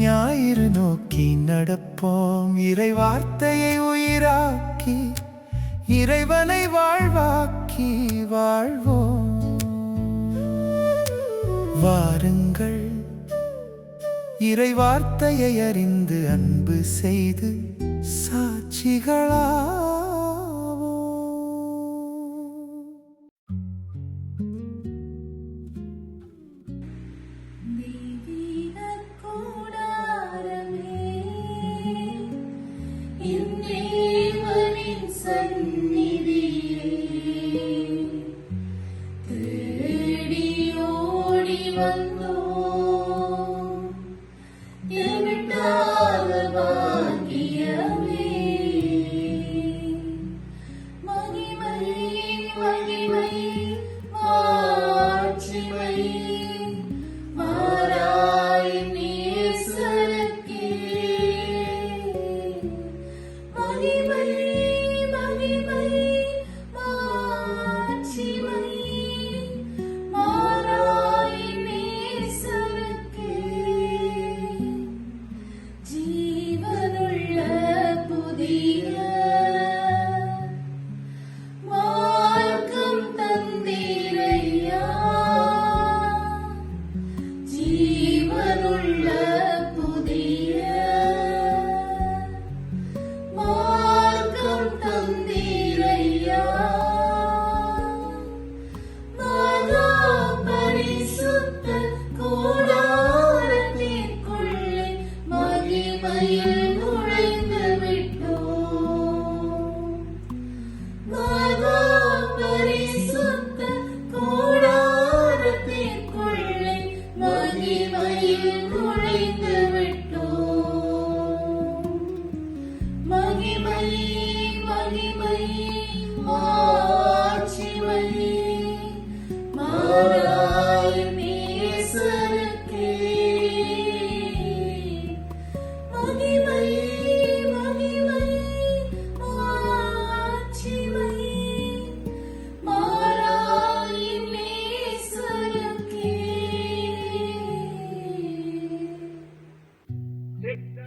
ஞாயிறு நோக்கி நடப்போம். இறை வார்த்தையை உயிராக்கி இறைவனை வாழ்வாக்கி வாழ்வோம். வாருங்கள், இறை வார்த்தையை அறிந்து அன்பு செய்து சாட்சிகளா.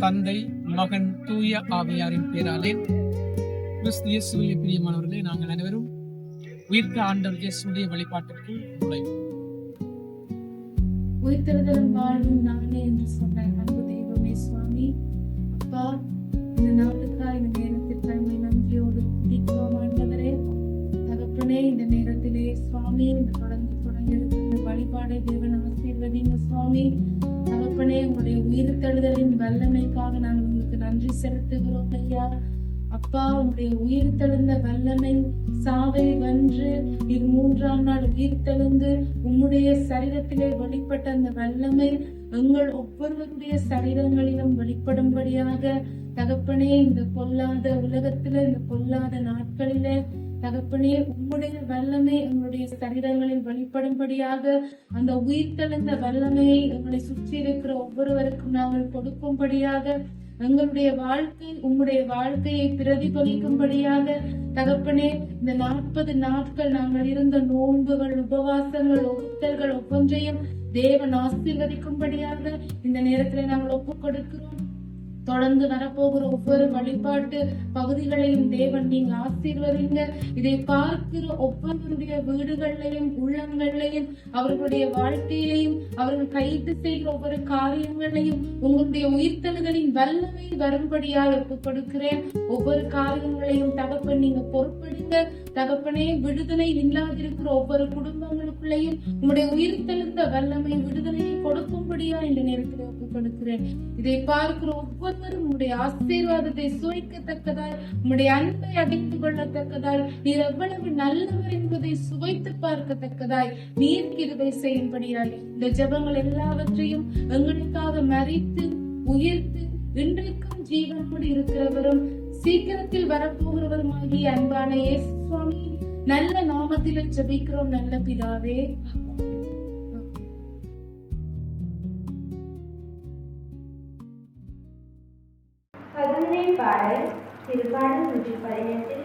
தந்தை, மகன், தூய ஆவியாரின் பேராலே கிறிஸ்து இயேசுவிலே பிரியமானவர்களே, நாங்கள் அனைவரும் உயிர்த்த ஆண்டவர் இயேசுடைய வழிபாட்டிற்கு நுழைவோம். உயிர்த்தெழுதலும் வாழ்வும் நானே என்று சொன்ன அன்பு தெய்வமே சுவாமி, அப்பா, இந்த நாளுக்காக இந்த நேரத்திற்கு நன்றியோடு துதிக்கிறோம் ஆண்டவரே. தகப்பனே, இந்த நேரத்திலே சுவாமி இந்த தொடங்கி இந்த வழிபாடை தேவன் ஆசீர்வதிங்க சுவாமி. தகப்பனே, உங்களுடைய உயிர்த்தெழுதலின் வல்லமைக்காக நாங்கள் உங்களுக்கு நன்றி செலுத்துகிறோம் ஐயா. அப்பா, உங்களுடைய உயிர்த்தெழுந்த வல்லமை சாவை வென்று இது 3ஆம் நாள் உயிர்த்தெழுந்து உம்முடைய சரீரத்திலே வெளிப்பட்ட அந்த வல்லமை எங்கள் ஒவ்வொருவருடைய சரீரங்களிலும் வெளிப்படும்படியாக தகப்பனே, இந்த பொல்லாத உலகத்தில இந்த பொல்லாத நாட்களிலே தகப்பனே, உம்முடைய வல்லமை எங்களுடைய சரீரங்களில் வெளிப்படும்படியாக அந்த உயிர்த்தெழுந்த வல்லமையை எங்களை சுற்றி இருக்கிற ஒவ்வொருவருக்கும் நாங்கள் கொடுக்கும்படியாக எங்களுடைய வாழ்க்கை உம்முடைய வாழ்க்கையை பிரதிபலிக்கும்படியாக தகப்பனே, இந்த 40 நாட்கள் நாங்கள் இருந்த நோன்புகள், உபவாசங்கள், ஒருத்தல்கள் ஒவ்வொன்றையும் தேவன் ஆசீர்வதிக்கும்படியாக இந்த நேரத்துல நாங்கள் ஒப்புக் கொடுக்கிறோம். தொடர்ந்து வரப்போகிற ஒவ்வொரு வழிபாட்டு பகுதிகளையும் தேவன் நீங்க ஆசீர்வதிங்க. இதை பார்க்கிற ஒவ்வொருவருடைய வீடுகளையும் உள்ளங்களையும் அவர்களுடைய வாழ்க்கையிலையும் அவர்கள் கைது செய்கிற ஒவ்வொரு காரியங்களையும் உங்களுடைய உயிர்த்தெழுதலின் வல்லமை வரும்படியாக ஒப்புக் கொடுக்கிறேன். ஒவ்வொரு காரியங்களையும் தகப்பன் நீங்க பொறுப்படுங்க. தகப்பனே, விடுதலை இல்லாதிருக்கிற ஒவ்வொரு குடும்பங்களுக்குள்ளையும் உங்களுடைய உயிர்த்தெழுந்த வல்லமை விடுதலையை கொடுக்கும்படியா இந்த நேரத்தில் ஒப்புக் கொடுக்கிறேன். இதை பார்க்கிற ஒவ்வொருவரும் உங்களுடைய ஆசீர்வாதத்தை சுவைக்கத்தக்கதாய், உங்களுடைய அன்பை அடைந்து கொள்ளத்தக்கதாய், நீர் எவ்வளவு நல்லவர் என்பதை சுவைத்து பார்க்கத்தக்கதாய் நீர் கிருபை செய்யும்படியாய் இந்த ஜெபங்கள் எல்லாவற்றையும் எங்களுக்காக மரித்து உயிர்த்து இன்றைக்கும் ஜீவனோடு இருக்கிறவரும் சீக்கிரத்தில் வரப்போகிறவருமாகிய அன்பான இயேசு சுவாமி நல்ல நாமத்திலே ஜெபிக்கிறோம் நல்ல பிதாவே. பாடல் திருப்பாடல் 118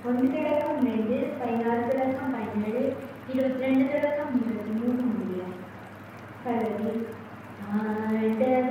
1 தொடக்கம் 2 16 தொடக்கம் 17 22 தொடக்கம் 23 முடியும். ஆண்டவர்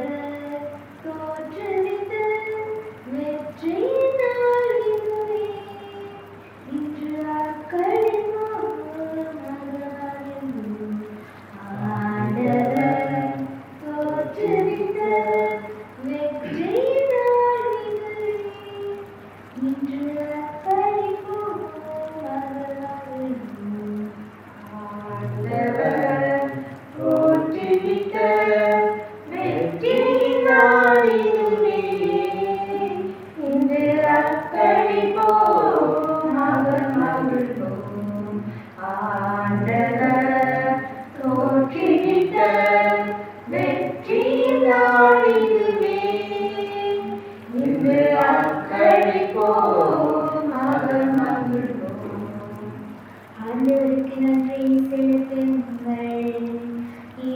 நன்றி செலுத்துங்கள்.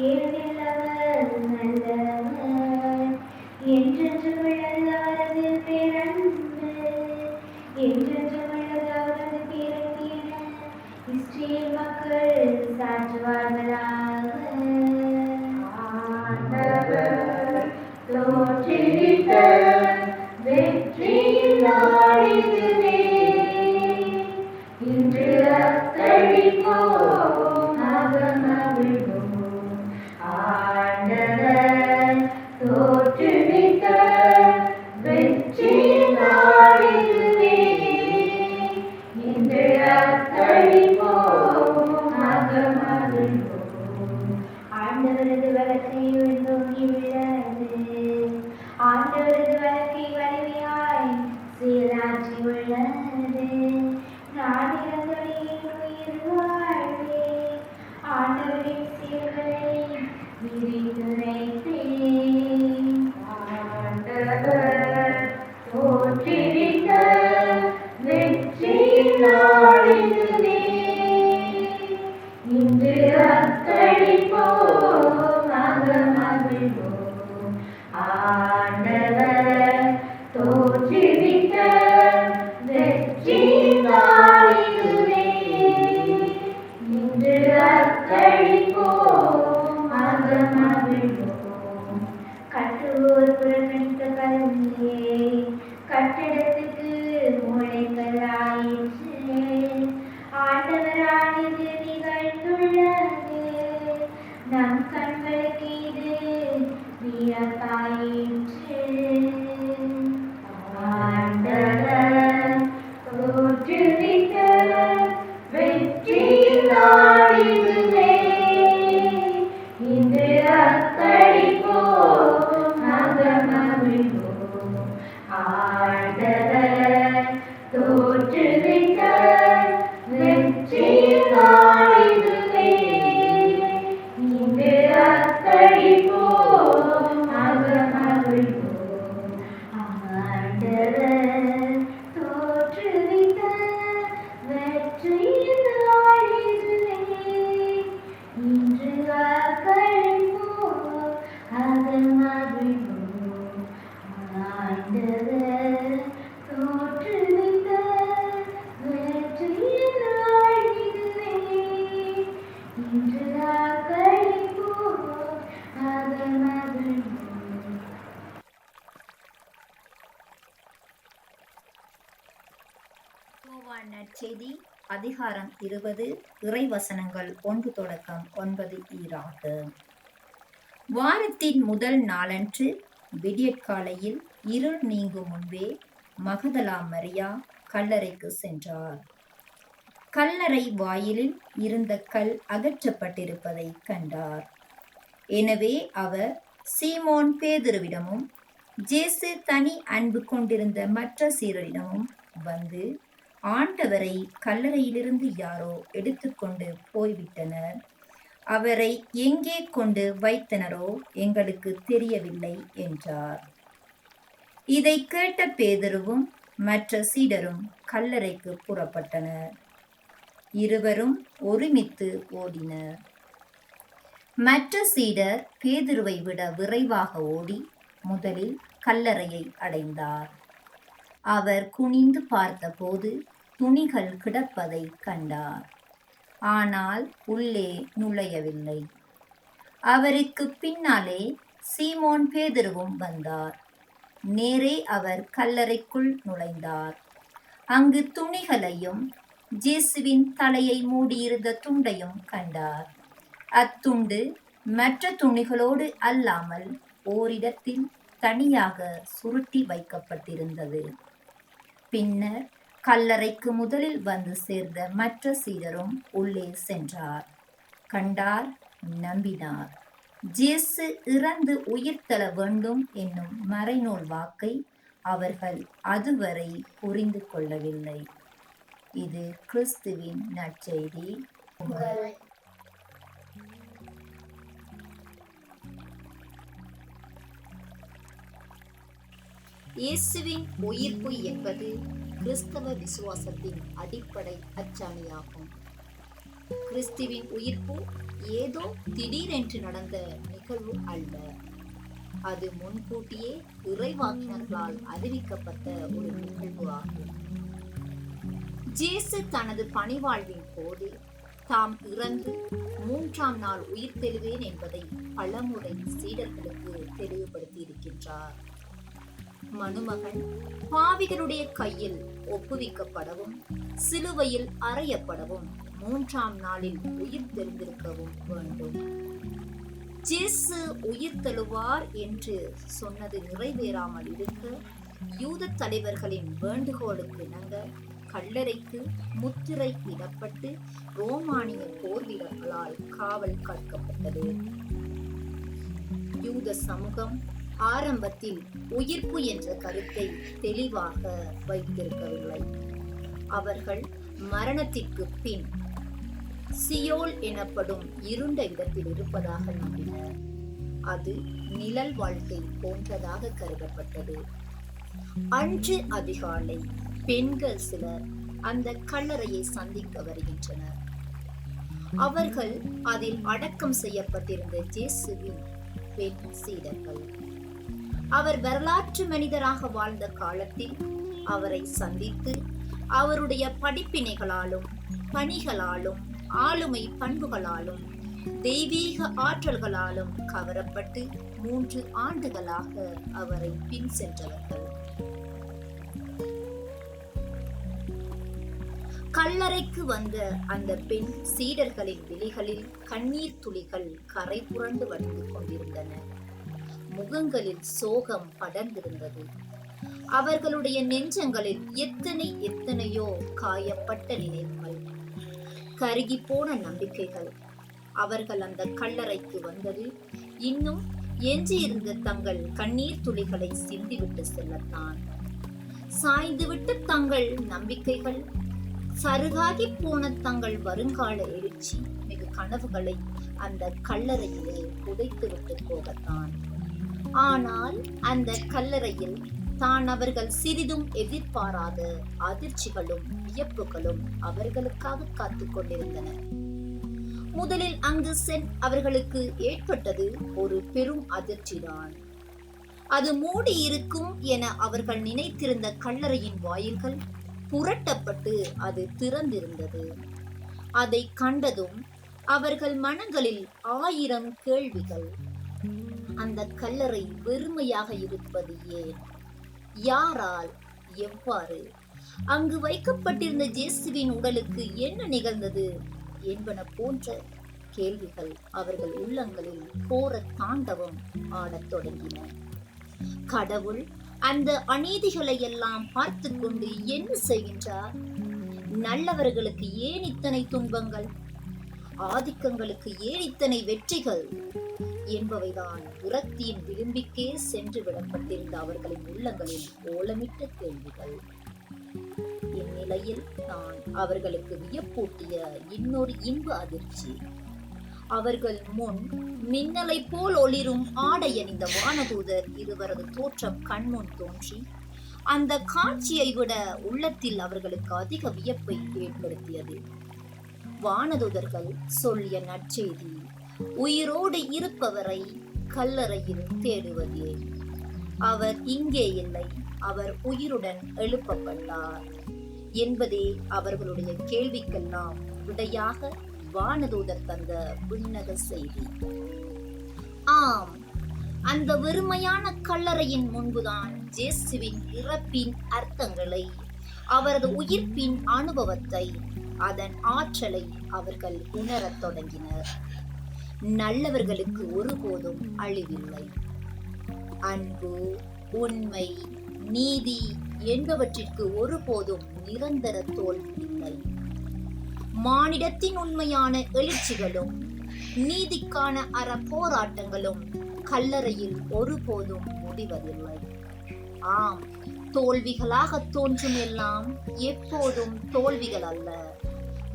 ஏனெனில் அவர் நல்லவர், என்றென்றும் உள்ளது அவரது பேரன்பு, என்றென்றும் உள்ளது அவரது பேரன்பு என இஸ்ரவேல் மக்கள் சாற்றுவார்களாக. ஆண்டவர் தோற்றுவித்த வெற்றியின் நாள் இதுவே, இன்று அத்தளிப்போம் அகமகிழ்வோம். ஆண்டவர் தோற்றுவித்த வெற்றியின் நாள் இதுவே, இன்று அத்தளிப்போம் அகமகிழ்வோம். ஆண்டவரது வலக்கை உயர்ந்தோங்கி உள்ளது, ஆண்டவரது வலக்கை வலிமையாய் செயலாற்றி உள்ளது. நான் இறந்தவரின் உயிர் வாழ்வே, ஆண்டவரின் செயல்களை விரித்துரைத்தேன். ஆண்டவர் தோற்றுவித்த வெற்றியின் நாள் இதுவே, இன்று அக்களிப்போம் அகமகிழ்வோம். ஆண்டவர் தோற்றுவித்த வெற்றியின் நாள் இதுவே, இன்று அக்களிப்போம் அகமகிழ்வோம். கட்டுவோர் புறக்கணித்த கல்வியே கட்டிடத்துக்கு மூளைக்கல்லாயிற்று, ஆண்டவரானது நிகழ்ந்துள்ளது, நம் கண்களுக்கு இது வியப்பாயிற்று. ஆண்டவர் தோற்றுவித்த வெற்றியின் நாள் இதுவே, இன்று அக்களிப்போம் அகமகிழ்வோம். ஆண்டவர் தோற்றுவித்த வெற்றியின் நாள் இதுவே, இன்று அக்களிப்போம் அகமகிழ்வோம். ஆண்டவர் தோற்றுவித்த வெற்றியின் நாள் இதுவே, இன்று அக்களிப்போம் அகமகிழ்வோம். ஆண்டவர் தோற்றுவித்த வெற்றியின் நாள் இதுவே, இன்று அக்களிப்போம் அகமகிழ்வோம். யோவான் நற்செய்தி அதிகாரம் 20 இறைவசனங்கள் 1 தொடக்கம் 9 ஈராக. வாரத்தின் முதல் நாளன்று விடியற்காலையில் இருள் நீங்கும் முன்பே மகதலா மரியா கல்லறைக்கு சென்றார். கல்லறை வாயிலில் இருந்த கல் அகற்றப்பட்டிருப்பதை கண்டார். எனவே அவர் சீமோன் பேதுருவிடமும் ஜேசு தனி அன்பு கொண்டிருந்த மற்ற சீடரிடமும் வந்து, ஆண்டவரை கல்லறையிலிருந்து யாரோ எடுத்துக்கொண்டு போய்விட்டனர், அவரை எங்கே கொண்டு வைத்தனரோ எங்களுக்கு தெரியவில்லை என்றார். இதை கேட்ட பேதுருவும் மற்ற சீடரும் கல்லறைக்கு புறப்பட்டனர். இருவரும் ஒருமித்து ஓடினர். மற்ற சீடர் பேதுருவை விட விரைவாக ஓடி முதலில் கல்லறையை அடைந்தார். அவர் குனிந்து பார்த்தபோது துணிகள் கிடப்பதை கண்டார். ஆனால் உள்ளே நுழையவில்லை. அவருக்கு பின்னாலே சீமோன் பேதுருவும் வந்தார். நேரே அவர் கல்லறைக்குள் நுழைந்தார். அங்கு துணிகளையும் ஜேசுவின் தலையை மூடியிருந்த துண்டையும் கண்டார். அத்துண்டு மற்ற துணிகளோடு அல்லாமல் ஓரிடத்தில் தனியாக சுருட்டி வைக்கப்பட்டிருந்தது. பின்னர் கல்லறைக்கு முதலில் வந்து சேர்ந்த மற்ற சீடரும் உள்ளே சென்றார். கண்டார், நம்பினார். ஜேசு இறந்து உயிர்த்தெழ வேண்டும் என்னும் மறைநூல் வாக்கை அவர்கள் அதுவரை புரிந்து கொள்ளவில்லை. இது கிறிஸ்துவின் நற்செய்தி. இயேசுவின் உயிர்ப்பு என்பது கிறிஸ்தவ விசுவாசத்தின் அடிப்படை அச்சாணியாகும். கிறிஸ்துவின் உயிர்ப்பு ஏதோ திடீரென்று நடந்த நிகழ்வு அல்ல. அது முன்கூட்டியே இறைவாக்கினர்களால் அறிவிக்கப்பட்ட ஒரு நிகழ்வு ஆகும். இயேசு தனது பணிவாழ்வின் போது தாம் இறந்து 3ஆம் நாள் உயிர் தெழுவேன் என்பதை பலமுறை சீடர்களுக்கு தெளிவுபடுத்தி இருக்கின்றார். மனுமகன் பாவிகளுடைய கையில் ஒப்புவிக்கப்படவும் சிலுவையில் அறையப்படவும் 3ஆம் நாளில் உயிர் தெழுந்திருக்கவும் வேண்டும். இயேசு உயிர் தெழுவார் என்று சொன்னது நிறைவேறாமல் இருக்க யூத தலைவர்களின் வேண்டுகோளுக்கு இணங்க கல்லறைக்கு முத்திரை இடப்பட்டு ரோமானிய போர் வீரர்களால் காவல் காக்கப்பட்டது. யூத சமூகம் ஆரம்பத்தில் உயிர்ப்பு என்ற கருத்தை தெளிவாக வைத்திருக்கவில்லை. அவர்கள் மரணத்திற்கு பின் சியோல் எனப்படும் இருண்ட இடத்தில் இருப்பதாக நம்பினர். அது நிழல் வாழ்க்கை போன்றதாக கருதப்பட்டது. அன்று அதிகாலை பெண்கள் சிலர் அந்த கல்லறையை சந்திக்க வருகின்றனர். அவர்கள் அதில் அடக்கம் செய்யப்பட்டிருந்த இயேசுவின் பெண் சீடர்கள். அவர் வரலாற்று மனிதராக வாழ்ந்த காலத்தில் அவரை சந்தித்து அவருடைய படிப்பினைகளாலும் பணிகளாலும் ஆளுமை பண்புகளாலும் தெய்வீக ஆற்றல்களாலும் கவரப்பட்டு 3 ஆண்டுகளாக அவரை பின் சென்றவர்கள். கல்லறைக்கு வந்த அந்த பெண் சீடர்களின் விழிகளில் கண்ணீர் துளிகள் கரை புரண்டு வடிந்து கொண்டிருந்தன. முகங்களில் சோகம் படர்ந்திருந்தது. அவர்களுடைய நெஞ்சங்களில் எத்தனையோ காயப்பட்ட நினைவுகள், கருகி போன நம்பிக்கைகள். அவர்கள் அந்த கல்லறைக்கு வந்தது இன்னும் எஞ்சியிருந்த தங்கள் கண்ணீர் துளிகளை சிந்திவிட்டு செல்லத்தான். சாய்ந்துவிட்டு தங்கள் நம்பிக்கைகள், சருகாகி போன தங்கள் வருங்கால எழுச்சி மிகு கனவுகளை அந்த கல்லறையிலே புதைத்துவிட்டு போகத்தான். ஆனால் அந்த கல்லறையில் தான் அவர்கள் சிறிதும் எதிர்பாராத அதிர்ச்சிகளும் வியப்புகளும் அவர்களுக்காக காத்து கொண்டிருந்தன. முதலில் அங்கு அவர்களுக்கு ஏற்பட்டது ஒரு பெரும் அதிர்ச்சிதான். அது மூடி இருக்கும் என அவர்கள் நினைத்திருந்த கல்லறையின் வாயில்கள் புரட்டப்பட்டு அது திறந்திருந்தது. அதை கண்டதும் அவர்கள் மனங்களில் 1000 கேள்விகள். அந்த கல்லறை வெறுமையாக இருப்பது ஏன்? யாரால்? எவ்வாறு? அங்கு வைக்கப்பட்டிருந்த இயேசுவின் உடலுக்கு என்ன நிகழ்ந்தது என்பன போன்ற கேள்விகள் அவர்கள் உள்ளங்களில் கோர தாண்டவம் ஆடத் தொடங்கின. கடவுள் அந்த அநீதிகளை எல்லாம் பார்த்து கொண்டு என்ன செய்கின்றார்? நல்லவர்களுக்கு ஏன் இத்தனை துன்பங்கள்? ஆதிக்கங்களுக்கு ஏன் இத்தனை வெற்றிகள்? என்பவைதான் விரக்தியின் விளிம்பிற்கே சென்று விடப்பட்டிருந்த அவர்களின் உள்ளங்களில் ஓலமிட்ட கேள்விகள். இந்நிலையில் தான் அவர்களுக்கு வியப்பூட்டிய இன்னொரு இன்ப அதிர்ச்சி. அவர்கள் முன் மின்னலை போல் ஒளிரும் ஆடை அணிந்த வானதூதர் இருவரது தோற்றம் கண்முன் தோன்றி அந்த காட்சியை விட உள்ளத்தில் அவர்களுக்கு அதிக வியப்பை ஏற்படுத்தியது. வானதூதர்கள் சொல்லிய நற்செய்தி, உயிரோடு இருப்பவரை கல்லறையில் தேடுவதே. அவர் இங்கே இல்லை, அவர் உயிருடன் எழுப்பப்பட்டார் என்பதே அவர்களுடைய கேள்விக்கெல்லாம் விடையாக வானதூதர் தந்த விண்ணக செய்தி. ஆம், அந்த வெறுமையான கல்லறையின் முன்புதான் இயேசுவின் இறப்பின் அர்த்தங்களை, அவரது உயிர்ப்பின் அனுபவத்தை, அதன் ஆற்றலை அவர்கள் உணரத் தொடங்கினர். நல்லவர்களுக்கு ஒருபோதும் அழிவில்லை. அன்பு, உண்மை, நீதி என்பவற்றிற்கு ஒருபோதும் நிரந்தர தோல்வி இல்லை. மானிடத்தின் உண்மையான எழுச்சிகளும் நீதிக்கான அற போராட்டங்களும் கல்லறையில் ஒருபோதும் முடிவதில்லை. ஆம், தோல்விகளாக தோன்றும் எல்லாம் எப்போதும் தோல்விகள் அல்ல.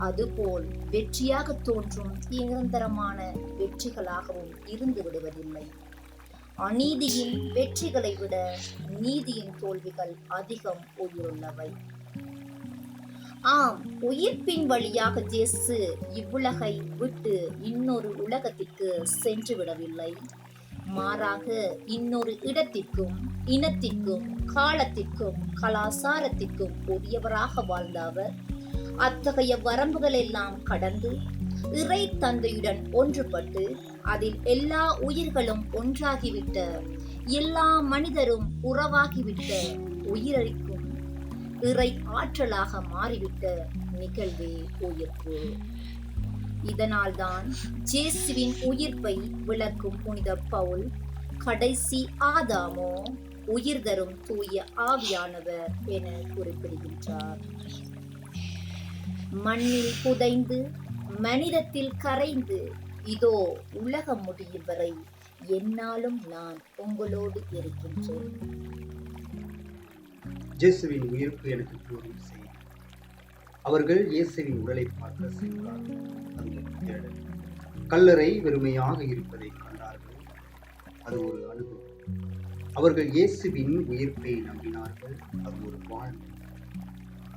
அதுபோல் வெற்றியாக தோன்றும் நிரந்தரமான வெற்றிகளாகவும் இருந்து விடுவதில்லை. அநீதியின் வெற்றிகளை விட நீதியின் தோல்விகள் அதிகம் உயிருள்ளவை. ஆம், உயிர்ப்பின் வழியாக இயேசு இவ்வுலகை விட்டு இன்னொரு உலகத்திற்கு சென்று விடவில்லை. மாறாக இன்னொரு இடத்திற்கும், இனத்திற்கும், காலத்திற்கும், கலாசாரத்திற்கும் உரியவராக வாழ்ந்த அவர் அத்தகைய வரம்புகள் எல்லாம் கடந்து இறை தந்தையுடன் ஒன்றுபட்டு அதில் எல்லா உயிர்களும் ஒன்றாகிவிட்ட, எல்லா மனிதரும் உறவாகிவிட்ட, உயிரளிக்கும் இறை ஆற்றலாக மாறிவிட்ட நிகழ்வே உயிர்ப்பு. இதனால்தான் இயேசுவின் உயிர்ப்பை விளக்கும் புனித பவுல், கடைசி ஆதாமோ உயிர் தரும் தூய ஆவியானவர் என குறிப்பிடுகின்றார். மண்ணில் புதைந்து மனிதத்தில் கரைந்து இதோ உலகம் முடியும் வரை என்னாலும் நான் உங்களோடு இருக்கின்றேன். இயேசுவின் உயிர்ப்பு எனக்கு கூறும் செய்தி. அவர்கள் இயேசுவின் உடலை பார்க்க சென்றார்கள். அது ஒரு தேடல். கல்லறை வெறுமையாக இருப்பதை கண்டார்கள். அது ஒரு அனுபவம். அவர்கள் இயேசுவின் உயிர்ப்பை நம்பினார்கள். அது ஒரு வாழ்வு.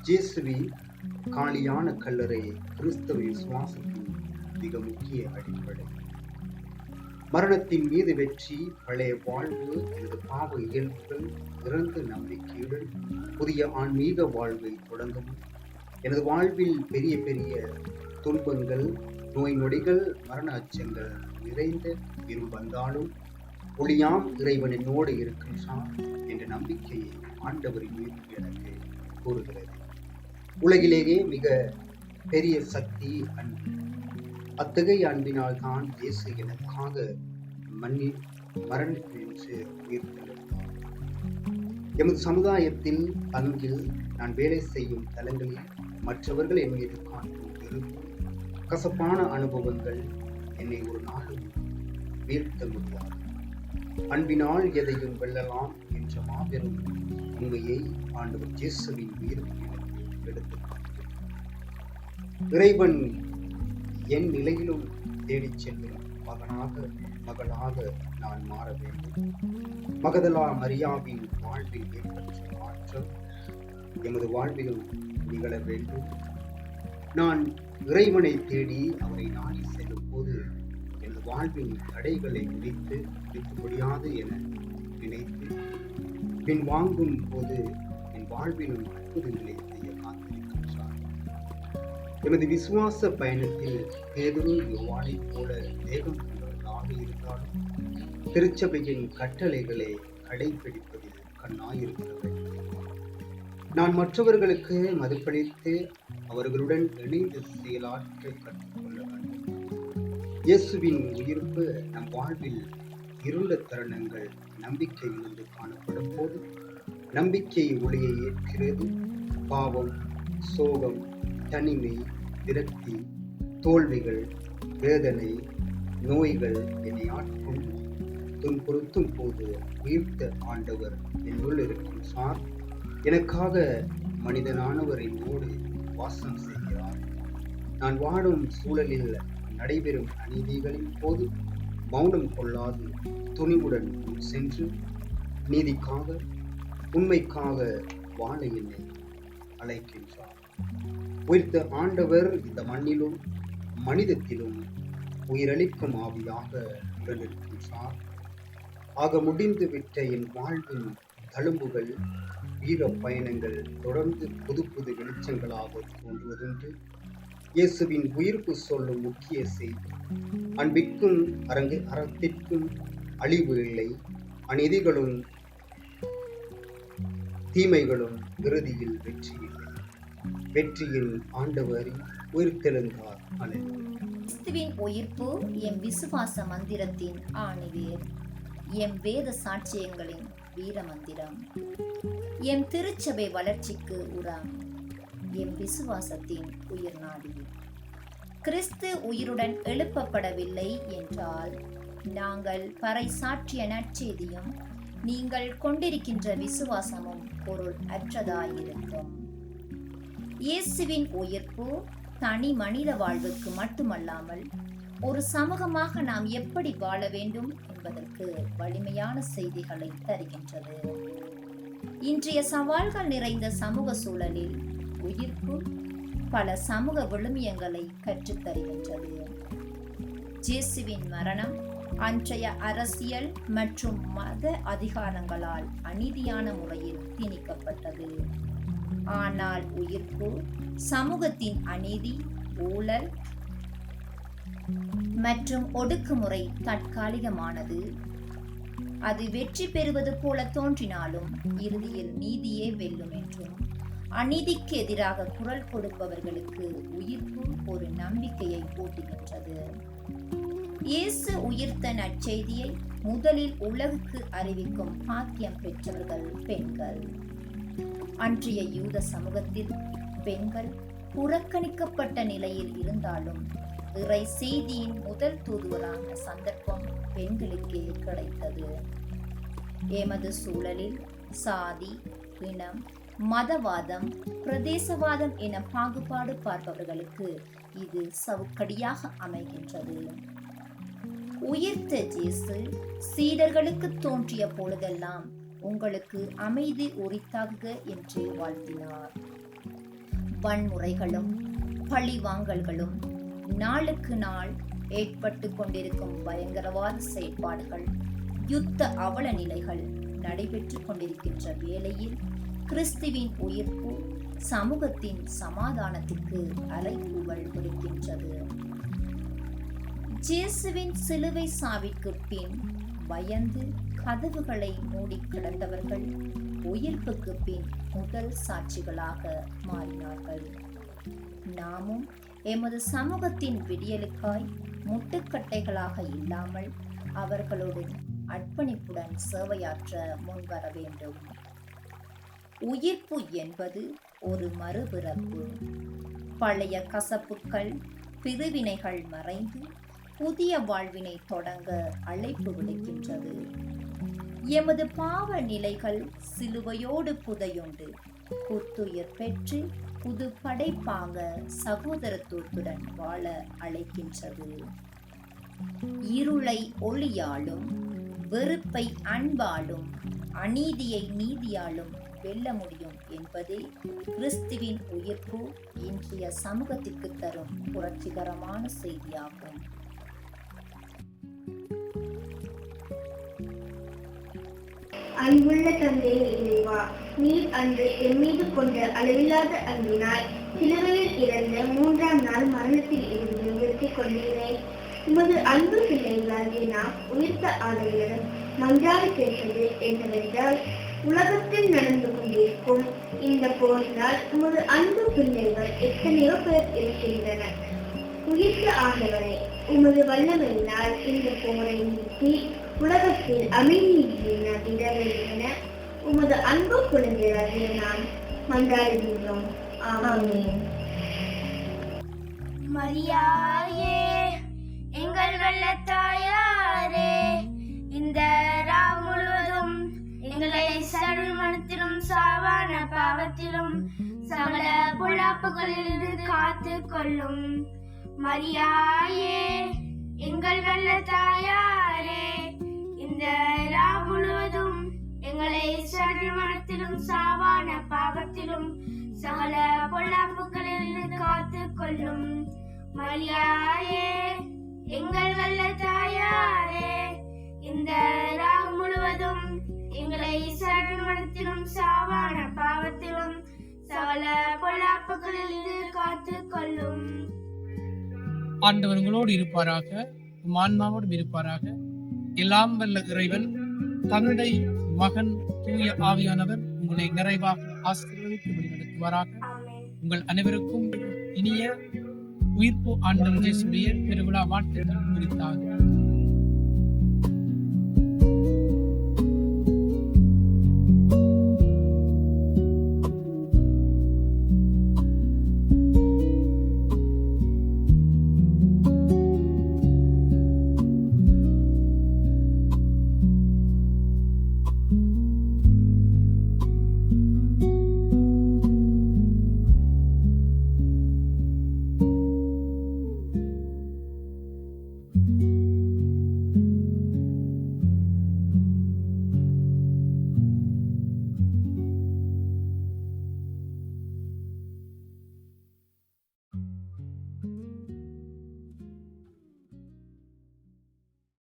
இயேசுவின் காலியான கல்லறை கிறிஸ்தவ விசுவாசத்தின் மிக முக்கிய அடிப்படை. மரணத்தின் மீது வெற்றி, பழைய வாழ்வு, எனது பாவ இயல்புகள் இறந்த நம்பிக்கையுடன் புதிய ஆன்மீக வாழ்வை தொடங்கவும், எனது வாழ்வில் பெரிய பெரிய துன்பங்கள், நோய் நொடிகள், மரண அச்சங்கள் நிறைந்த இரு வந்தாலும் ஒளியாம் இறைவன் என்னோடு இருக்கின்றான் என்ற நம்பிக்கையை ஆண்டவரின் உயிர்ப்பு எனக்கு கூறுகிறது. உலகிலேயே மிக பெரிய சக்தி அன்பு. அத்தகைய அன்பினால் தான் இயேசு எனக்காக மண்ணில் மரணித்து உயிர்த்தெழுந்தார். எமது சமுதாயத்தில், பங்கில், நான் வேலை செய்யும் தலங்களில் மற்றவர்கள் என் மீது காட்டும் வெறுப்பு, கசப்பான அனுபவங்கள் என்னை ஒரு நாளும் வீழ்த்த முடியாது. அன்பினால் எதையும் வெல்லலாம் என்ற மாபெரும் உண்மையை ஆண்டவர் இயேசுவின் உயிர்ப்பு எடுத்துக்காட்டு. இறைவன் என் நிலையிலும் தேடிச் செல்லும் மகளாக நான் மாற வேண்டும். மகதலா மரியாவின் வாழ்வில் ஏற்பட்ட மாற்றம் எமது வாழ்விலும் நிகழ வேண்டும். நான் இறைவனை தேடி அவரை நாடி செல்லும் போது எனது வாழ்வின் தடைகளை முடிக்க முடியாது என நினைத்து பின் வாங்கும் போது என் வாழ்விலும் அற்புதங்களை செய்ய காத்திருக்கின்றார். எமது விசுவாச பயணத்தில் பேதுரு, யோவானைப் போல வேகம் கொண்டவர்களாக இருந்தாலும் திருச்சபையின் கட்டளைகளை கடைபிடிப்பதில் கண்ணாயிருக்க வேண்டும். நான் மற்றவர்களுக்கு மதிப்பளித்து அவர்களுடன் இணைந்து செயலாற்ற கற்றுக்கொள்ள வேண்டும். இயேசுவின் உயிர்ப்பு நம் வாழ்வில் இருண்ட தருணங்கள் நம்பிக்கை இழந்து காணப்படும் போது நம்பிக்கை ஒளியை ஏற்கிறது. பாவம், சோகம், தனிமை, விரக்தி, தோல்விகள், வேதனை, நோய்கள் என்னை ஆட்கொண்டு துன்புறுத்தும் போது உயிர்த்த ஆண்டவர் என்னுள் இருக்கின்றார். எனக்காக மனிதனானவர் என்னோடு வாசம் செய்கிறார். நான் வாழும் சூழலில் நடைபெறும் அநீதிகளின் போது மௌனம் கொள்ளாது துணிவுடன் சென்று நீதிக்காக, உண்மைக்காக வாழ என்னை அழைக்கின்றார். உயிர்த்த ஆண்டவர் இந்த மண்ணிலும் மனிதத்திலும் உயிரளிக்கும் ஆவியாக உடனிருக்கின்றார். ஆக முடிந்துவிட்ட என் வாழ்வின் தழும்புகள், வீர பயணங்கள் தொடர்ந்து புது புது வெளிச்சங்களாக தோன்றுவதுண்டு. இயேசுவின் உயிர்ப்பு சொல்லும் முக்கிய செய்தி, அன்பிற்கும் அறத்திற்கும் அழிவு இல்லை. அநீதிகளும் தீமைகளும் இறுதியில் வெற்றி இல்லை. வெற்றியில் ஆண்டவரின் உயிர்த்தெழுந்தார். கிறிஸ்துவின் உயிர்ப்பு எம் விசுவாச மந்திரத்தின் ஆணிவேர், எம் வேத சாட்சியங்களின் வீர மந்திரம், எம் திருச்சபை வளர்ச்சிக்கு உரம், எம் விசுவாசத்தின் உயிர் நாடி. கிறிஸ்து உயிருடன் எழுப்பப்படவில்லை என்றால் நாங்கள் பறை சாற்றிய நற்செய்தியும் நீங்கள் கொண்டிருக்கின்ற விசுவாசமும் பொருள் அற்றதாயிருக்கும். இயேசுவின் உயிர்ப்பு தனி மனித வாழ்வுக்கு மட்டுமல்லாமல் ஒரு சமூகமாக நாம் எப்படி வாழ வேண்டும் என்பதற்கு வலிமையான செய்திகளை தருகின்றது. இன்றைய சவால்கள் நிறைந்த சமூக சூழலில் உயிர்ப்பு பல சமூக விழுமியங்களை கற்றுத்தருகின்றது. இயேசுவின் மரணம் அன்றைய அரசியல் மற்றும் மத அதிகாரங்களால் அநீதியான முறையில் திணிக்கப்பட்டது. ஆனால் உயிர்ப்பு சமூகத்தின் அநீதி, ஊழல் மற்றும் ஒடுக்குமுறை தற்காலிகமானது. அது வெற்றி பெறுவது போல தோன்றினாலும் இறுதியில் நீதியே வெல்லும் என்றும், அநீதிக்கு எதிராக குரல் கொடுப்பவர்களுக்கு உயிர்ப்பு ஒரு நம்பிக்கையை ஊட்டுகின்றது. இயேசு உயிர்த்த நற்செய்தியை முதலில் உலகுக்கு அறிவிக்கும் பாக்கியம் பெற்றவர்கள் பெண்கள். அன்றைய யூத சமூகத்தில் பெண்கள் புறக்கணிக்கப்பட்ட நிலையில் இருந்தாலும் இறை செய்தியின் முதல் தூதுவரான சந்தர்ப்பம் பெண்களுக்கே கிடைத்தது. எமது சூழலில் சாதி, இனம், மதவாதம், பிரதேசவாதம் என பாகுபாடு பார்ப்பவர்களுக்கு இது சவுக்கடியாக அமைகின்றது. உயிர்த்த இயேசு சீடர்களுக்கு தோன்றிய பொழுதெல்லாம் உங்களுக்கு அமைதி உரித்தாகுக என்று வாழ்த்தினார். வன்முறைகளும் பழிவாங்கல்களும் நாளுக்கு நாள் ஏற்பட்டு கொண்டிருக்கும் பயங்கரவாத செயற்பாடுகள், யுத்த அவல நிலைகள் நடைபெற்று கொண்டிருக்கின்ற வேளையில் கிறிஸ்துவின் உயிர்ப்பு சமூகத்தின் சமாதானத்திற்கு அறைகூவல் விடுக்கின்றது. இயேசுவின் சிலுவை சாவிற்கு பின் பயந்து கதவுகளை மூடி கிடந்தவர்கள் உயிர்ப்புக்கு பின் முதல் சாட்சிகளாக மாறினார்கள். நாமும் எமது சமூகத்தின் விடியலுக்காய் முட்டுக்கட்டைகளாக இல்லாமல் அவர்களோடு அர்ப்பணிப்புடன் சேவையாற்ற முன்வர வேண்டும். உயிர்ப்பு என்பது ஒரு மறுபிறப்பு. பழைய கசப்புக்கள், பிரிவினைகள் மறைந்து புதிய வாழ்வினை தொடங்க அழைப்பு விடுக்கின்றது. எமது பாவ நிலைகள் சிலுவையோடு புதையுண்டு புத்துயிர் பெற்று புது படைப்பாக சகோதரத்துவத்துடன் வாழ அழைக்கின்றது. இருளை ஒளியாலும், வெறுப்பை அன்பாலும், அநீதியை நீதியாலும் வெல்ல முடியும் என்பதே கிறிஸ்துவின் உயிர்ப்பு இன்றைய சமூகத்திற்கு தரும் புரட்சிகரமான செய்தியாகும். அன்புள்ள தந்தையே இறைவா, நீர் அன்று எம்மீது கொண்ட அளவில்லாத அன்பினால் சிலுவையில் இறந்த 3ஆம் நாள் மரணத்தில் இருந்து உயர்த்தி கொண்டீரே. உமது அன்பு பிள்ளைகளாகிய நாம் உயிர்த்த ஆதரவுடன் மன்றாடி கேட்டது என்னவென்றால், உலகத்தில் நடந்து கொண்டிருக்கும் இந்த போரினால் உமது அன்பு பிள்ளைகள் எத்தனையோ பேர் இருக்கின்றனர். உயிர்த்த ஆண்டவரே, உமது வல்லமையினால் இந்த போரை நிறுத்தி உலகத்தில் அமைதியை நடிட வேண்டும் என உமது அன்பு குழந்தைகளாகிய நாம் மன்றாடுகின்றோம். ஆமென். மரியாயே, எங்கள் வல்ல தாயாரே, இந்த ராவு முழுவதும் எங்களை சருமணத்திலும் சாவான பாவத்திலும் சகல பொல்லாப்புகளிலிருந்து காத்து கொள்ளும். மரியாயே, எங்கள் வல்ல தாயாரே, இந்த ராவு முழுவதும் எங்களை சருமணத்திலும் சாவான பாவத்திலும் சகல பொல்லாப்புகளிலிருந்து காத்து கொள்ளும். மரியாயே, எங்கள் வல்ல தாயாரே, இந்த ராவு முழுவதும் எங்களை சருமணத்திலும் சாவான பாவத்திலும் சகல பொல்லாப்புகளிலிருந்து காத்து கொள்ளும். ஆண்டவர் உங்களோடு இருப்பாராக, ஆன்மாவோடும் இருப்பாராக. எல்லாம் வல்ல இறைவன் தன்னுடைய மகன் தூய ஆவியானவர் உங்களை நிறைவாக ஆசீர்வதித்து வழிநடத்துவாராக. உங்கள் அனைவருக்கும் இனிய உயிர்ப்பு ஆண்டவர் இயேசுவின் பெருவிழா வாழ்த்துக்கள் குறித்தாக